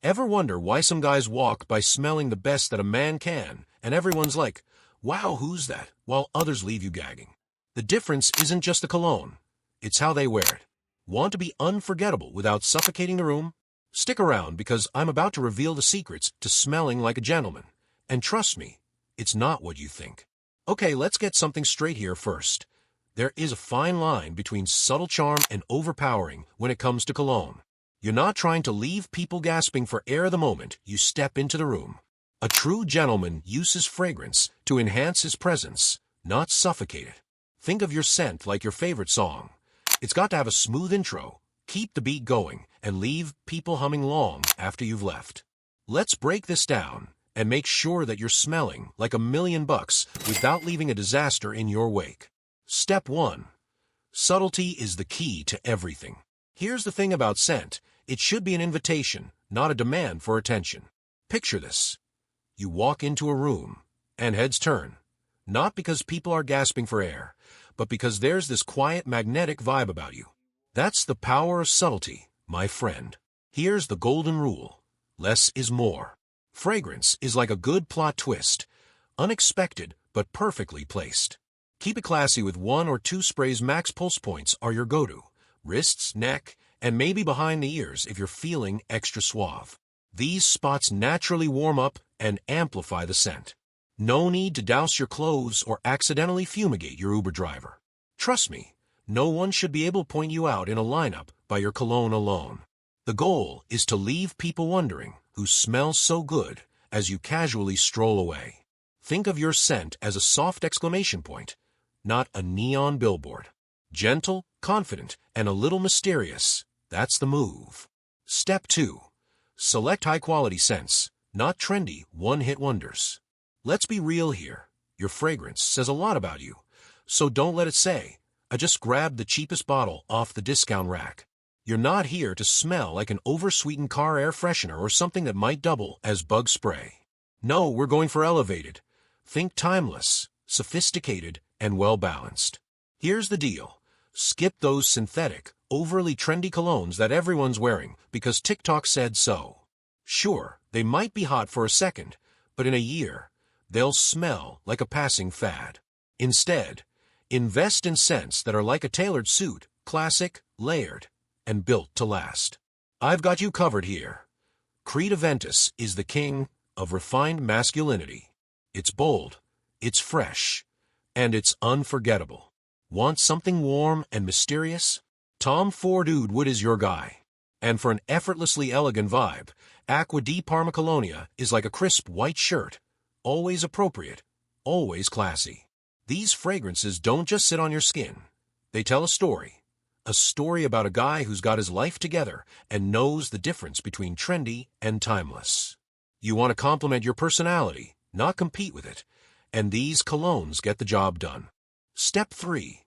Ever wonder why some guys walk by smelling the best that a man can, and everyone's like, wow, who's that, while others leave you gagging? The difference isn't just the cologne, it's how they wear it. Want to be unforgettable without suffocating the room? Stick around because I'm about to reveal the secrets to smelling like a gentleman. And trust me, it's not what you think. Okay, let's get something straight here first. There is a fine line between subtle charm and overpowering when it comes to cologne. You're not trying to leave people gasping for air the moment you step into the room. A true gentleman uses fragrance to enhance his presence, not suffocate it. Think of your scent like your favorite song. It's got to have a smooth intro, keep the beat going, and leave people humming long after you've left. Let's break this down and make sure that you're smelling like $1,000,000 without leaving a disaster in your wake. Step 1. Subtlety is the key to everything. Here's the thing about scent. It should be an invitation, not a demand for attention. Picture this. You walk into a room, and heads turn. Not because people are gasping for air, but because there's this quiet magnetic vibe about you. That's the power of subtlety, my friend. Here's the golden rule. Less is more. Fragrance is like a good plot twist. Unexpected, but perfectly placed. Keep it classy with 1 or 2 sprays. Max pulse points are your go-to. Wrists, neck, and maybe behind the ears if you're feeling extra suave. These spots naturally warm up and amplify the scent. No need to douse your clothes or accidentally fumigate your Uber driver. Trust me, no one should be able to point you out in a lineup by your cologne alone. The goal is to leave people wondering who smells so good as you casually stroll away. Think of your scent as a soft exclamation point, not a neon billboard. Gentle, confident, and a little mysterious. That's the move. Step 2. Select high-quality scents, not trendy one-hit wonders. Let's be real here. Your fragrance says a lot about you, so don't let it say, I just grabbed the cheapest bottle off the discount rack. You're not here to smell like an oversweetened car air freshener or something that might double as bug spray. No, we're going for elevated. Think timeless, sophisticated, and well-balanced. Here's the deal. Skip those synthetic, overly trendy colognes that everyone's wearing because TikTok said so. Sure, they might be hot for a second, but in a year, they'll smell like a passing fad. Instead, invest in scents that are like a tailored suit, classic, layered, and built to last. I've got you covered here. Creed Aventus is the king of refined masculinity. It's bold, it's fresh, and it's unforgettable. Want something warm and mysterious? Tom Ford Oud Wood is your guy. And for an effortlessly elegant vibe, Acqua di Parma Colonia is like a crisp white shirt. Always appropriate, always classy. These fragrances don't just sit on your skin. They tell a story. A story about a guy who's got his life together and knows the difference between trendy and timeless. You want to complement your personality, not compete with it. And these colognes get the job done. Step 3.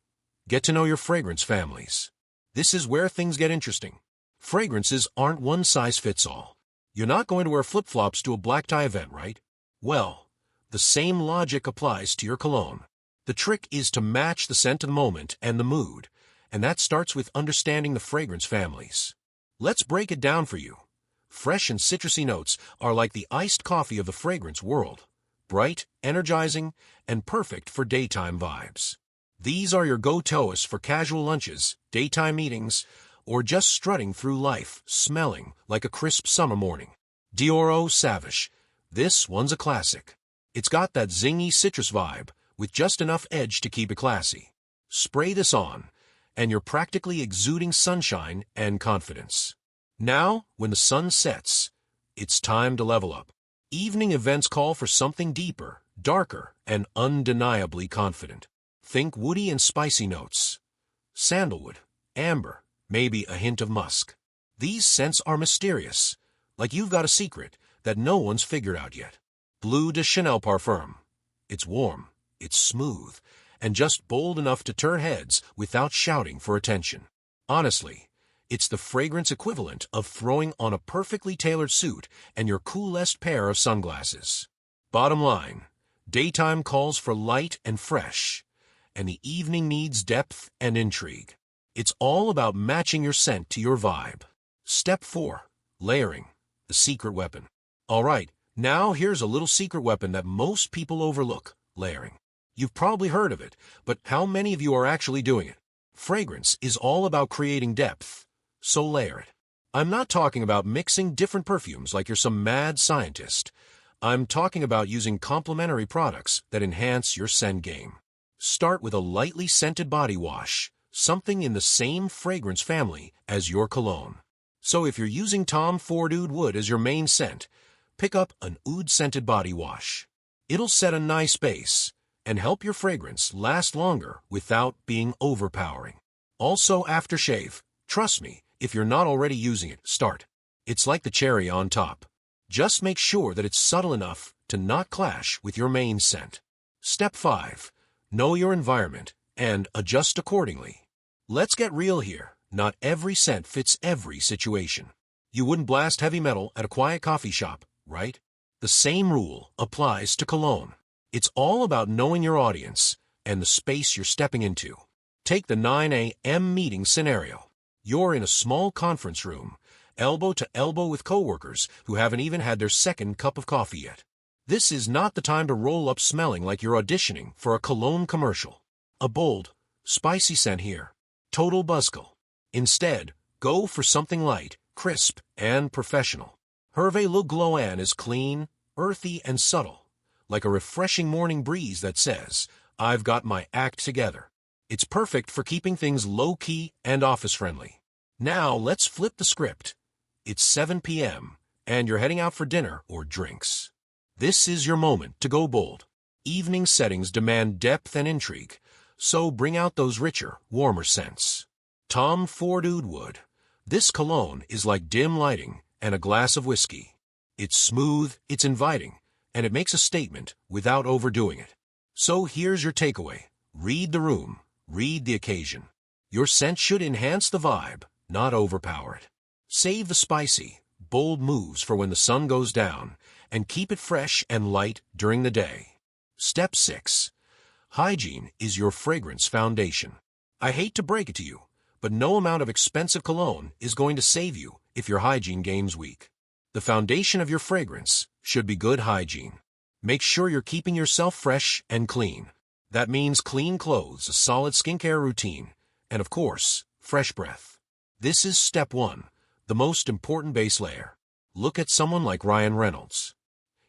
Get to know your fragrance families. This is where things get interesting. Fragrances aren't one size fits all. You're not going to wear flip-flops to a black tie event, right? Well, the same logic applies to your cologne. The trick is to match the scent of the moment and the mood, and that starts with understanding the fragrance families. Let's break it down for you. Fresh and citrusy notes are like the iced coffee of the fragrance world. Bright, energizing, and perfect for daytime vibes. These are your go-tos for casual lunches, daytime meetings, or just strutting through life, smelling like a crisp summer morning. Dior Eau Sauvage. This one's a classic. It's got that zingy citrus vibe, with just enough edge to keep it classy. Spray this on, and you're practically exuding sunshine and confidence. Now, when the sun sets, it's time to level up. Evening events call for something deeper, darker, and undeniably confident. Think woody and spicy notes. Sandalwood, amber, maybe a hint of musk. These scents are mysterious, like you've got a secret that no one's figured out yet. Bleu de Chanel Parfum. It's warm, it's smooth, and just bold enough to turn heads without shouting for attention. Honestly, it's the fragrance equivalent of throwing on a perfectly tailored suit and your coolest pair of sunglasses. Bottom line, daytime calls for light and fresh, and the evening needs depth and intrigue. It's all about matching your scent to your vibe. Step 4. Layering. the secret weapon. Alright, now here's a little secret weapon that most people overlook, layering. You've probably heard of it, but how many of you are actually doing it? Fragrance is all about creating depth, so layer it. I'm not talking about mixing different perfumes like you're some mad scientist. I'm talking about using complementary products that enhance your scent game. Start with a lightly scented body wash, something in the same fragrance family as your cologne. So if you're using Tom Ford Oud Wood as your main scent, pick up an oud-scented body wash. It'll set a nice base and help your fragrance last longer without being overpowering. Also aftershave, trust me, if you're not already using it, start. It's like the cherry on top. Just make sure that it's subtle enough to not clash with your main scent. Step 5. Know your environment and adjust accordingly. Let's get real here. Not every scent fits every situation. You wouldn't blast heavy metal at a quiet coffee shop, right? The same rule applies to cologne. It's all about knowing your audience and the space you're stepping into. Take the 9 a.m. meeting scenario. You're in a small conference room, elbow to elbow with coworkers who haven't even had their second cup of coffee yet. This is not the time to roll up smelling like you're auditioning for a cologne commercial. A bold, spicy scent here. Total buzzkill. Instead, go for something light, crisp, and professional. Hervé Le Gloin is clean, earthy, and subtle, like a refreshing morning breeze that says, "I've got my act together." It's perfect for keeping things low-key and office-friendly. Now let's flip the script. It's 7 p.m., and you're heading out for dinner or drinks. This is your moment to go bold. Evening settings demand depth and intrigue, so bring out those richer, warmer scents. Tom Ford Oud Wood. This cologne is like dim lighting and a glass of whiskey. It's smooth, it's inviting, and it makes a statement without overdoing it. So here's your takeaway. Read the room. Read the occasion. Your scent should enhance the vibe, not overpower it. Save the spicy, bold moves for when the sun goes down, and keep it fresh and light during the day. Step 6. Hygiene is your fragrance foundation. I hate to break it to you, but no amount of expensive cologne is going to save you if your hygiene game's weak. The foundation of your fragrance should be good hygiene. Make sure you're keeping yourself fresh and clean. That means clean clothes, a solid skincare routine, and of course, fresh breath. This is step 1, the most important base layer. Look at someone like Ryan Reynolds.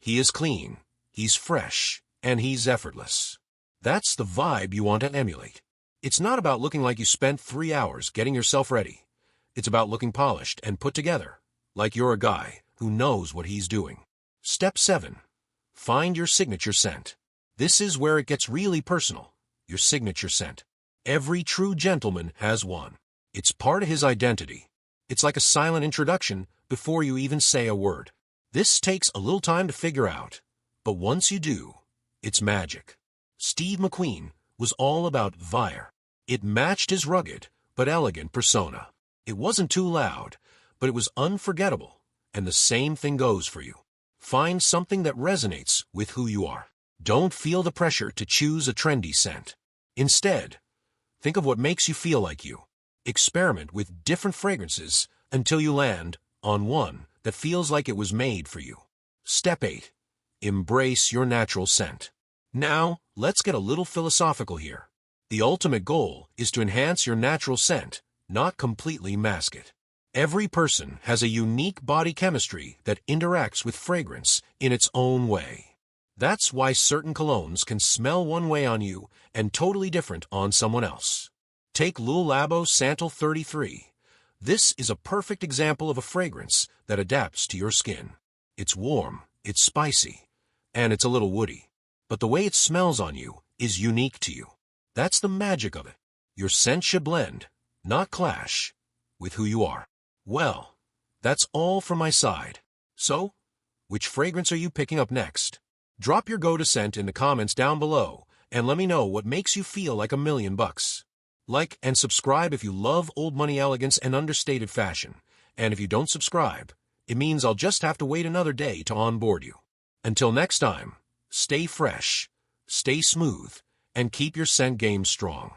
He is clean, he's fresh, and he's effortless. That's the vibe you want to emulate. It's not about looking like you spent 3 hours getting yourself ready. It's about looking polished and put together, like you're a guy who knows what he's doing. Step 7. Find your signature scent. This is where it gets really personal, your signature scent. Every true gentleman has one. It's part of his identity. It's like a silent introduction before you even say a word. This takes a little time to figure out, but once you do, it's magic. Steve McQueen was all about Fire. It matched his rugged but elegant persona. It wasn't too loud, but it was unforgettable, and the same thing goes for you. Find something that resonates with who you are. Don't feel the pressure to choose a trendy scent. Instead, think of what makes you feel like you. Experiment with different fragrances until you land on one that feels like it was made for you. Step 8. Embrace your natural scent. Now, let's get a little philosophical here. The ultimate goal is to enhance your natural scent, not completely mask it. Every person has a unique body chemistry that interacts with fragrance in its own way. That's why certain colognes can smell one way on you and totally different on someone else. Take Le Labo Santal 33. This is a perfect example of a fragrance that adapts to your skin. It's warm, it's spicy, and it's a little woody. But the way it smells on you is unique to you. That's the magic of it. Your scent should blend, not clash, with who you are. Well, that's all from my side. So, which fragrance are you picking up next? Drop your go-to scent in the comments down below and let me know what makes you feel like $1,000,000. Like and subscribe if you love old money elegance and understated fashion. And if you don't subscribe, it means I'll just have to wait another day to onboard you. Until next time, stay fresh, stay smooth, and keep your scent game strong.